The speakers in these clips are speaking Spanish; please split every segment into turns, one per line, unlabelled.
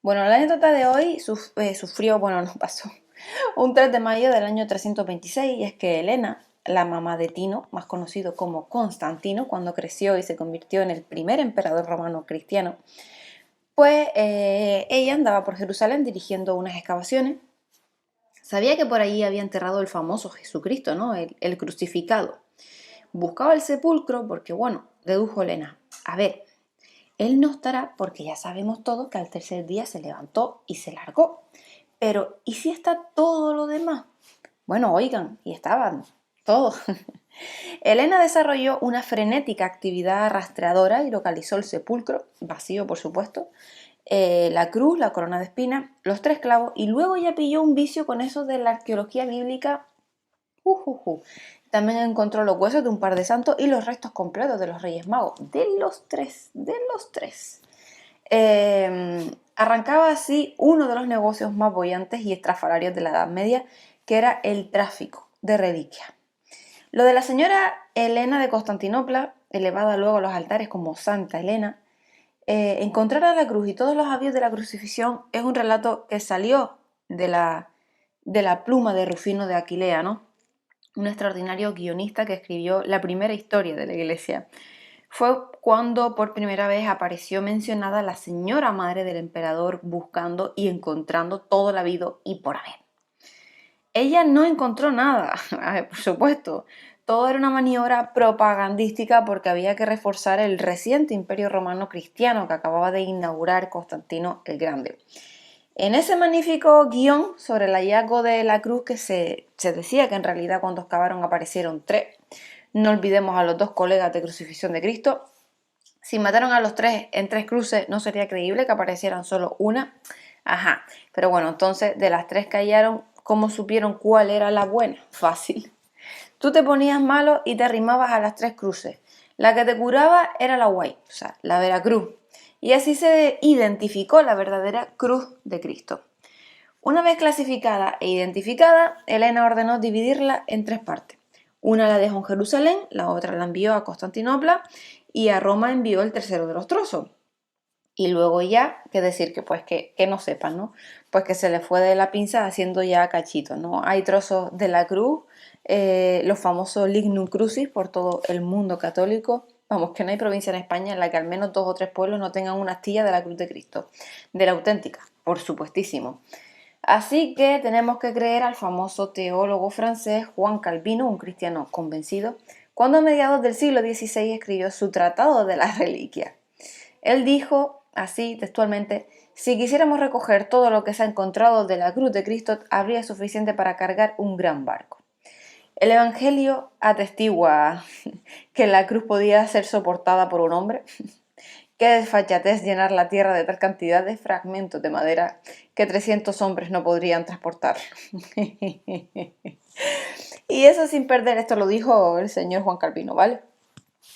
Bueno, la anécdota de hoy sufrió, bueno, no pasó, un 3 de mayo del año 326, y es que Helena, la mamá de Tino, más conocido como Constantino, cuando creció y se convirtió en el primer emperador romano cristiano, pues ella andaba por Jerusalén dirigiendo unas excavaciones. Sabía que por allí había enterrado el famoso Jesucristo, ¿no? El crucificado. Buscaba el sepulcro porque, bueno, dedujo Helena, a ver, él no estará porque ya sabemos todos que al tercer día se levantó y se largó. Pero, ¿y si está todo lo demás? Bueno, oigan, y estaban todos. Helena desarrolló una frenética actividad rastreadora y localizó el sepulcro, vacío por supuesto, la cruz, la corona de espinas, los tres clavos, y luego ya pilló un vicio con eso de la arqueología bíblica. También encontró los huesos de un par de santos y los restos completos de los Reyes Magos. De los tres. Arrancaba así uno de los negocios más bollantes y estrafalarios de la Edad Media, que era el tráfico de reliquias. Lo de la señora Helena de Constantinopla, elevada luego a los altares como Santa Helena, encontrar a la cruz y todos los avíos de la crucifixión es un relato que salió de la pluma de Rufino de Aquilea, ¿no? Un extraordinario guionista que escribió la primera historia de la Iglesia. Fue cuando por primera vez apareció mencionada la señora madre del emperador buscando y encontrando todo el habido y por haber. Ella no encontró nada, por supuesto. Todo era una maniobra propagandística porque había que reforzar el reciente imperio romano cristiano que acababa de inaugurar Constantino el Grande. En ese magnífico guión sobre el hallazgo de la cruz, que se decía que en realidad cuando excavaron aparecieron tres, no olvidemos a los dos colegas de crucifixión de Cristo. Si mataron a los tres en tres cruces, no sería creíble que aparecieran solo una. Ajá, pero bueno, entonces de las tres que hallaron, ¿cómo supieron cuál era la buena? Fácil. Tú te ponías malo y te arrimabas a las tres cruces. La que te curaba era la guay, o sea, la Veracruz. Y así se identificó la verdadera cruz de Cristo. Una vez clasificada e identificada, Helena ordenó dividirla en tres partes. Una la dejó en Jerusalén, la otra la envió a Constantinopla y a Roma envió el tercero de los trozos. Y luego ya, qué decir que pues que no sepan, ¿no? Pues que se le fue de la pinza haciendo ya cachitos, ¿no? Hay trozos de la cruz, los famosos lignum crucis por todo el mundo católico. Vamos, que no hay provincia en España en la que al menos 2 o 3 pueblos no tengan una astilla de la cruz de Cristo, de la auténtica, por supuestísimo. Así que tenemos que creer al famoso teólogo francés Juan Calvino, un cristiano convencido, cuando a mediados del siglo XVI escribió su Tratado de las Reliquias. Él dijo, así textualmente, si quisiéramos recoger todo lo que se ha encontrado de la cruz de Cristo, habría suficiente para cargar un gran barco. El Evangelio atestigua que la cruz podía ser soportada por un hombre. Qué desfachatez llenar la tierra de tal cantidad de fragmentos de madera que 300 hombres no podrían transportar. Y eso sin perder, esto lo dijo el señor Juan Calvino, ¿vale?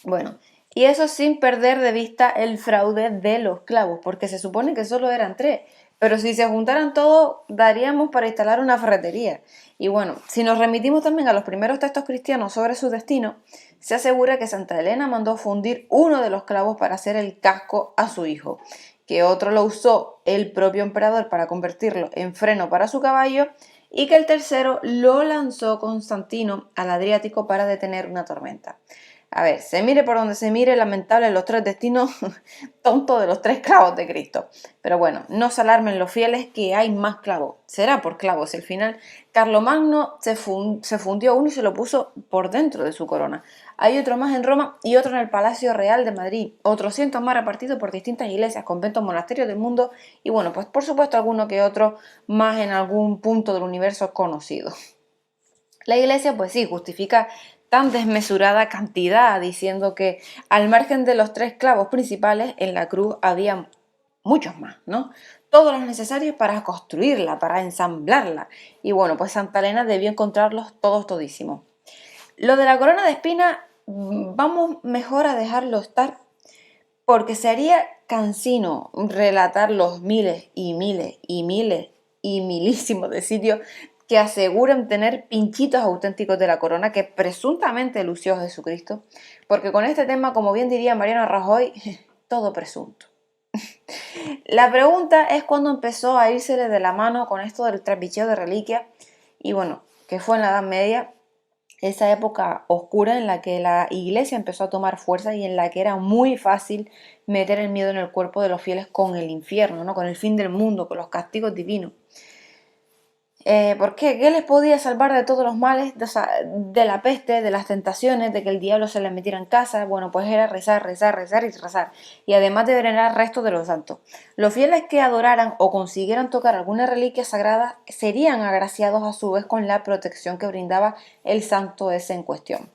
Bueno, y eso sin perder de vista el fraude de los clavos, porque se supone que solo eran tres, pero si se juntaran todos daríamos para instalar una ferretería. Y bueno, si nos remitimos también a los primeros textos cristianos sobre su destino, se asegura que Santa Elena mandó fundir uno de los clavos para hacer el casco a su hijo, que otro lo usó el propio emperador para convertirlo en freno para su caballo, y que el tercero lo lanzó Constantino al Adriático para detener una tormenta. A ver, se mire por donde se mire, lamentable los tres destinos tontos de los tres clavos de Cristo. Pero bueno, no se alarmen los fieles que hay más clavos. Será por clavos el final. Carlomagno se fundió uno y se lo puso por dentro de su corona. Hay otro más en Roma y otro en el Palacio Real de Madrid. Otros cientos más repartidos por distintas iglesias, conventos, monasterios del mundo. Y bueno, pues por supuesto alguno que otro más en algún punto del universo conocido. La iglesia, pues sí, justifica tan desmesurada cantidad, diciendo que al margen de los tres clavos principales, en la cruz había muchos más, ¿no? Todos los necesarios para construirla, para ensamblarla. Y bueno, pues Santa Elena debió encontrarlos todos todísimos. Lo de la corona de espinas, vamos mejor a dejarlo estar, porque sería cansino relatar los miles y miles y miles y milísimos de sitios que aseguran tener pinchitos auténticos de la corona que presuntamente lució Jesucristo, porque con este tema, como bien diría Mariano Rajoy, todo presunto. La pregunta es cuándo empezó a írsele de la mano con esto del trapicheo de reliquias y bueno, que fue en la Edad Media, esa época oscura en la que la iglesia empezó a tomar fuerza y en la que era muy fácil meter el miedo en el cuerpo de los fieles con el infierno, ¿no? Con el fin del mundo, con los castigos divinos. ¿Por qué? ¿Qué les podía salvar de todos los males, de la peste, de las tentaciones, de que el diablo se les metiera en casa? Bueno, pues era rezar, rezar, rezar y rezar. Y además de venerar restos de los santos. Los fieles que adoraran o consiguieran tocar alguna reliquia sagrada serían agraciados a su vez con la protección que brindaba el santo ese en cuestión.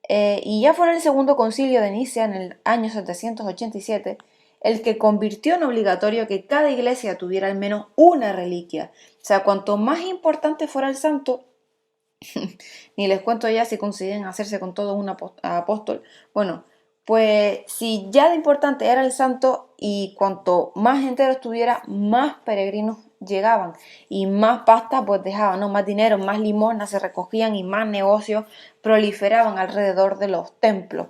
Y ya fue en el segundo concilio de Nicea, en el año 787, el que convirtió en obligatorio que cada iglesia tuviera al menos una reliquia. O sea, cuanto más importante fuera el santo, ni les cuento ya si consiguen hacerse con todo un apóstol, bueno, pues si ya de importante era el santo y cuanto más entero estuviera, más peregrinos llegaban y más pasta pues dejaban, ¿no? Más dinero, más limosnas se recogían y más negocios proliferaban alrededor de los templos.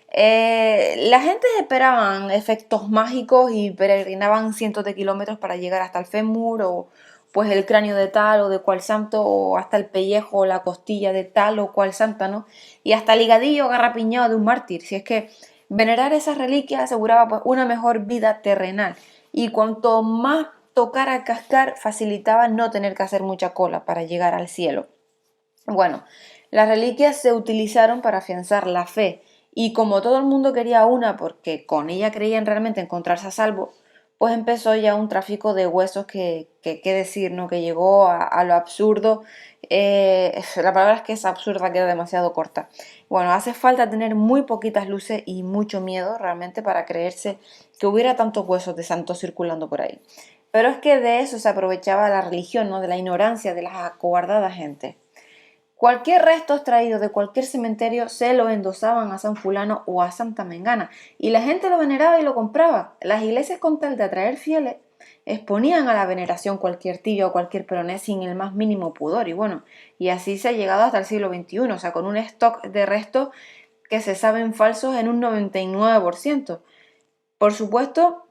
La gente esperaban efectos mágicos y peregrinaban cientos de kilómetros para llegar hasta el fémur o pues el cráneo de tal o de cual santo o hasta el pellejo o la costilla de tal o cual santa, ¿no? Y hasta el higadillo garrapiñado de un mártir. Si es que venerar esas reliquias aseguraba pues una mejor vida terrenal y cuanto más tocara cascar facilitaba no tener que hacer mucha cola para llegar al cielo. Bueno, las reliquias se utilizaron para afianzar la fe y como todo el mundo quería una porque con ella creían realmente encontrarse a salvo, pues empezó ya un tráfico de huesos qué decir, ¿no? Que llegó a lo absurdo. La palabra es que es absurda, queda demasiado corta. Bueno, hace falta tener muy poquitas luces y mucho miedo realmente para creerse que hubiera tantos huesos de santos circulando por ahí. Pero es que de eso se aprovechaba la religión, ¿no? De la ignorancia de las acobardadas gentes. Cualquier resto extraído de cualquier cementerio se lo endosaban a San Fulano o a Santa Mengana y la gente lo veneraba y lo compraba. Las iglesias con tal de atraer fieles exponían a la veneración cualquier tibia o cualquier peroné sin el más mínimo pudor y bueno, y así se ha llegado hasta el siglo XXI, o sea, con un stock de restos que se saben falsos en un 99%. Por supuesto,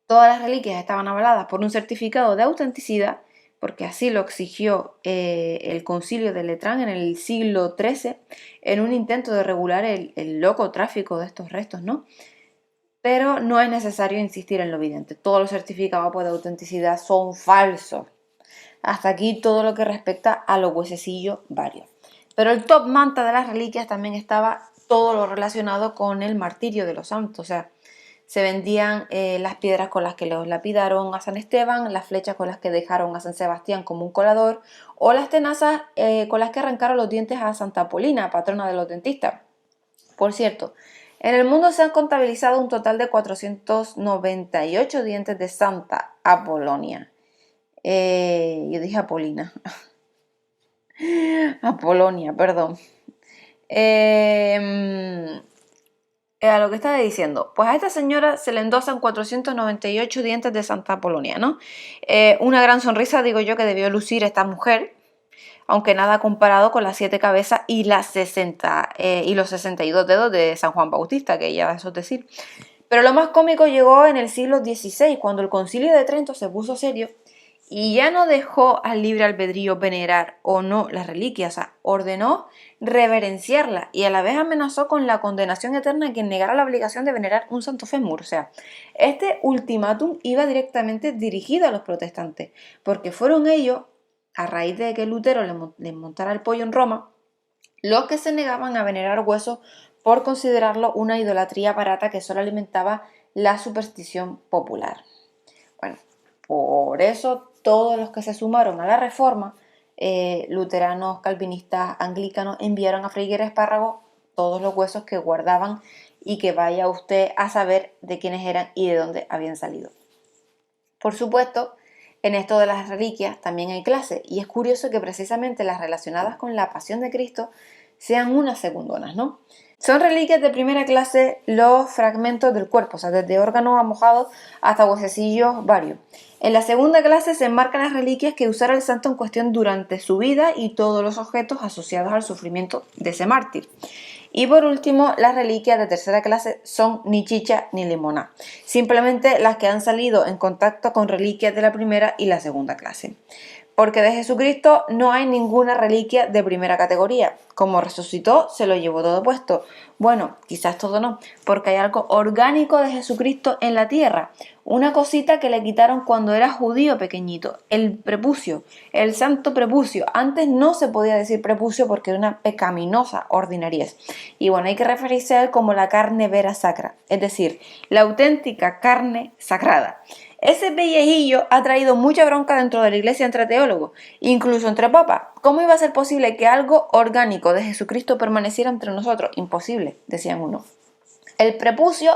todas las reliquias estaban avaladas por un certificado de autenticidad, porque así lo exigió el concilio de Letrán en el siglo XIII, en un intento de regular el loco tráfico de estos restos, ¿no? Pero no es necesario insistir en lo evidente. Todos los certificados de autenticidad son falsos. Hasta aquí todo lo que respecta a los huesecillos varios. Pero el top manta de las reliquias también estaba todo lo relacionado con el martirio de los santos, o sea, se vendían las piedras con las que los lapidaron a San Esteban, las flechas con las que dejaron a San Sebastián como un colador, o las tenazas con las que arrancaron los dientes a Santa Polina, patrona de los dentistas. Por cierto, en el mundo se han contabilizado un total de 498 dientes de Santa Apolonia. Yo dije Apolina. Apolonia, perdón. A lo que estaba diciendo, pues a esta señora se le endosan 498 dientes de Santa Apolonia, ¿no? Una gran sonrisa, digo yo, que debió lucir esta mujer, aunque nada comparado con las 7 cabezas y las 60 y los 62 dedos de San Juan Bautista, que ya eso es decir. Pero lo más cómico llegó en el siglo XVI, cuando el Concilio de Trento se puso serio y ya no dejó al libre albedrío venerar o no las reliquias, o sea, ordenó reverenciarla y a la vez amenazó con la condenación eterna a quien negara la obligación de venerar un santo fémur. O sea, este ultimátum iba directamente dirigido a los protestantes, porque fueron ellos, a raíz de que Lutero les montara el pollo en Roma, los que se negaban a venerar huesos por considerarlo una idolatría barata que solo alimentaba la superstición popular. Bueno, por eso todos los que se sumaron a la reforma, luteranos, calvinistas, anglicanos, enviaron a Fray Espárrago todos los huesos que guardaban y que vaya usted a saber de quiénes eran y de dónde habían salido. Por supuesto, en esto de las reliquias también hay clases y es curioso que precisamente las relacionadas con la pasión de Cristo sean unas segundonas, ¿no? Son reliquias de primera clase los fragmentos del cuerpo, o sea, desde órganos amojados hasta huesecillos varios. En la segunda clase se enmarcan las reliquias que usara el santo en cuestión durante su vida y todos los objetos asociados al sufrimiento de ese mártir. Y por último, las reliquias de tercera clase son ni chicha ni limonada, simplemente las que han salido en contacto con reliquias de la primera y la segunda clase. Porque de Jesucristo no hay ninguna reliquia de primera categoría. Como resucitó, se lo llevó todo puesto. Bueno, quizás todo no, porque hay algo orgánico de Jesucristo en la tierra. Una cosita que le quitaron cuando era judío pequeñito, el prepucio, el santo prepucio. Antes no se podía decir prepucio porque era una pecaminosa ordinariez. Y bueno, hay que referirse a él como la carne vera sacra, es decir, la auténtica carne sagrada. Ese pellejillo ha traído mucha bronca dentro de la iglesia entre teólogos, incluso entre papas. ¿Cómo iba a ser posible que algo orgánico de Jesucristo permaneciera entre nosotros? Imposible, decían unos. El prepucio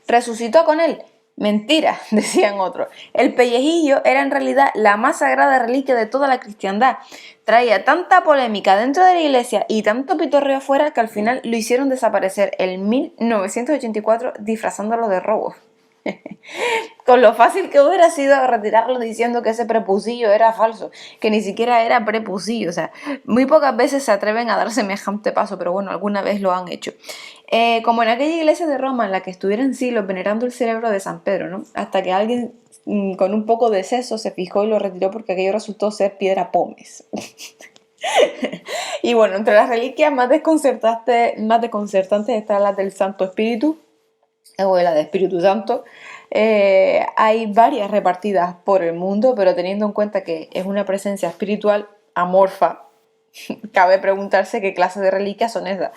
resucitó con él. Mentira, decían otros. El pellejillo era en realidad la más sagrada reliquia de toda la cristiandad. Traía tanta polémica dentro de la iglesia y tanto pitorreo afuera que al final lo hicieron desaparecer en 1984 disfrazándolo de robo. Con lo fácil que hubiera sido retirarlo diciendo que ese prepucillo era falso, que ni siquiera era prepucillo. O sea, muy pocas veces se atreven a dar semejante paso, pero bueno, alguna vez lo han hecho. Como en aquella iglesia de Roma en la que estuvieron siglos venerando el cerebro de San Pedro, ¿no? Hasta que alguien con un poco de seso se fijó y lo retiró porque aquello resultó ser piedra pómez. Y bueno, entre las reliquias más desconcertantes están las del Santo Espíritu, o la de Espíritu Santo. Hay varias repartidas por el mundo, pero teniendo en cuenta que es una presencia espiritual amorfa, cabe preguntarse qué clase de reliquias son esas.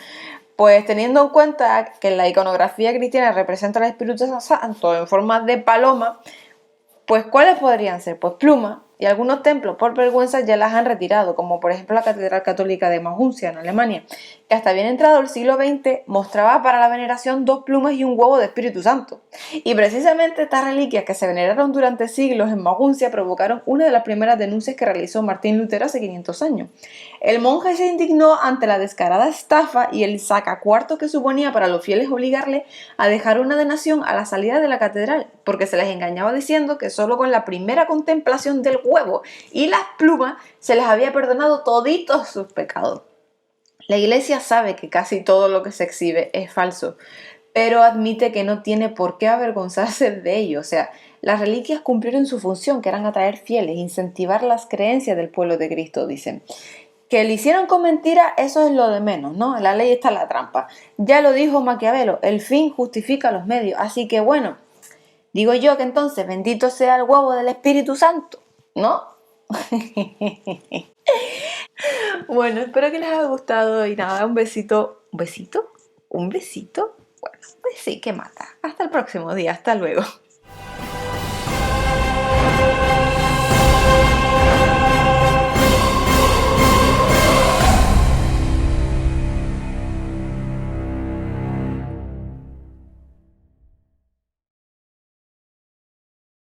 Pues teniendo en cuenta que la iconografía cristiana representa al Espíritu Santo en forma de paloma, pues ¿cuáles podrían ser? Pues plumas, y algunos templos por vergüenza ya las han retirado, como por ejemplo la Catedral Católica de Maguncia en Alemania, que hasta bien entrado el siglo XX mostraba para la veneración 2 plumas y un huevo de Espíritu Santo. Y precisamente estas reliquias que se veneraron durante siglos en Maguncia provocaron una de las primeras denuncias que realizó Martín Lutero hace 500 años. El monje se indignó ante la descarada estafa y el sacacuarto que suponía para los fieles obligarle a dejar una donación a la salida de la catedral, porque se les engañaba diciendo que solo con la primera contemplación del huevo y las plumas se les había perdonado toditos sus pecados. La iglesia sabe que casi todo lo que se exhibe es falso, pero admite que no tiene por qué avergonzarse de ello. O sea, las reliquias cumplieron su función, que eran atraer fieles, incentivar las creencias del pueblo de Cristo, dicen. Que le hicieron con mentira, eso es lo de menos, ¿no? En la ley está la trampa. Ya lo dijo Maquiavelo, el fin justifica los medios. Así que bueno, digo yo que entonces bendito sea el huevo del Espíritu Santo, ¿no? Bueno, espero que les haya gustado y nada, un besito. ¿Un besito? ¿Un besito? Bueno, pues sí, que mata. Hasta el próximo día, hasta luego.